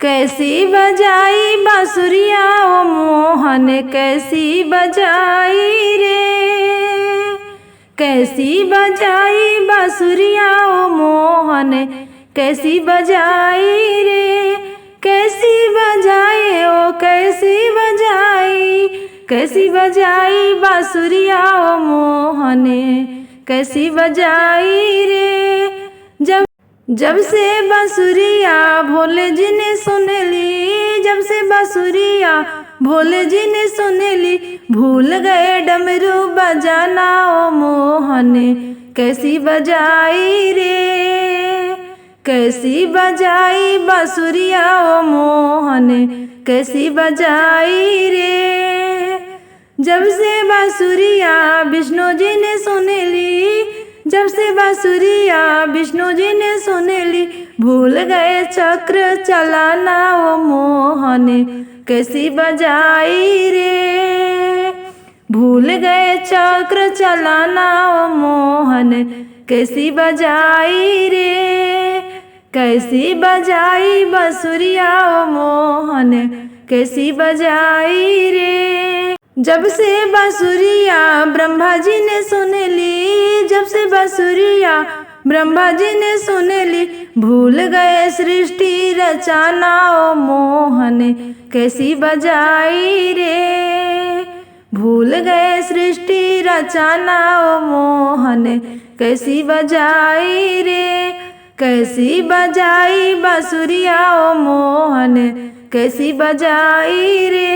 कैसी बजाई बांसुरिया ओ मोहन, कैसी बजाई रे। कैसी बजाई बांसुरिया ओ मोहन, कैसी बजाई रे। कैसी बजाए ओ कैसी बजाई, कैसी बजाई बांसुरिया ओ मोहन, कैसी बजाई रे। जब से बांसुरिया भोले जी ने सुन ली, जब से बांसुरिया भोले जी ने सुन ली, भूल गए डमरू बजाना ओ मोहन, कैसी बजाई रे। कैसी बजाई बांसुरिया ओ मोहन, कैसी बजाई रे। जब से बांसुरिया विष्णु जी ने सुन ली, जब से बांसुरिया विष्णु जी ने सुन ली, भूल गए चक्र चलाना ओ मोहन, कैसी बजाई रे। भूल गए चक्र चलाना ओ मोहन, कैसी बजाई रे। कैसी बजाई बांसुरिया ओ मोहन, कैसी बजाई रे। जब से बांसुरिया ब्रह्मा जी ने सुन ली, जब से बांसुरिया ब्रह्मा जी ने सुन ली, भूल गए सृष्टि रचाना ओ मोहन, कैसी बजाई रे। भूल गए सृष्टि रचाना ओ मोहन, कैसी बजाई रे। कैसी बजाई बांसुरिया ओ मोहन, कैसी बजाई रे।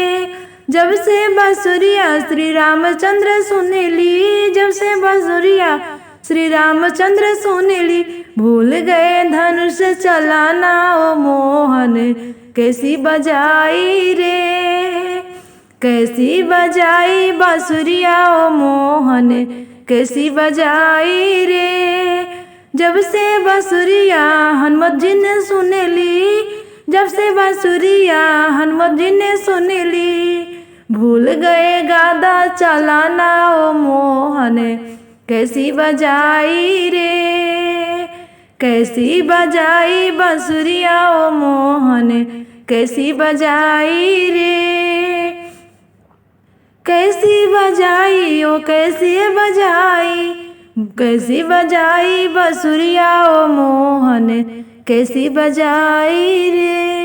जब से बांसुरिया श्री रामचंद्र सुन ली, जब से बांसुरिया श्री रामचंद्र सुन ली, भूल गए धनुष चलाना ओ मोहन, कैसी बजाई रे। कैसी बजाई बांसुरिया ओ मोहन, कैसी बजाई रे। जब से बांसुरिया हनुमत जी ने सुन ली, जब से बांसुरिया हनुमत जी ने सुन ली, भूल गए गादा चलाना ओ मोहन, कैसी बजाई रे। कैसी बजाई बांसुरिया ओ मोहन, कैसी बजाई रे। कैसी बजाई ओ कैसी बजाई, कैसी बजाई बांसुरिया ओ मोहन, कैसी बजाई रे।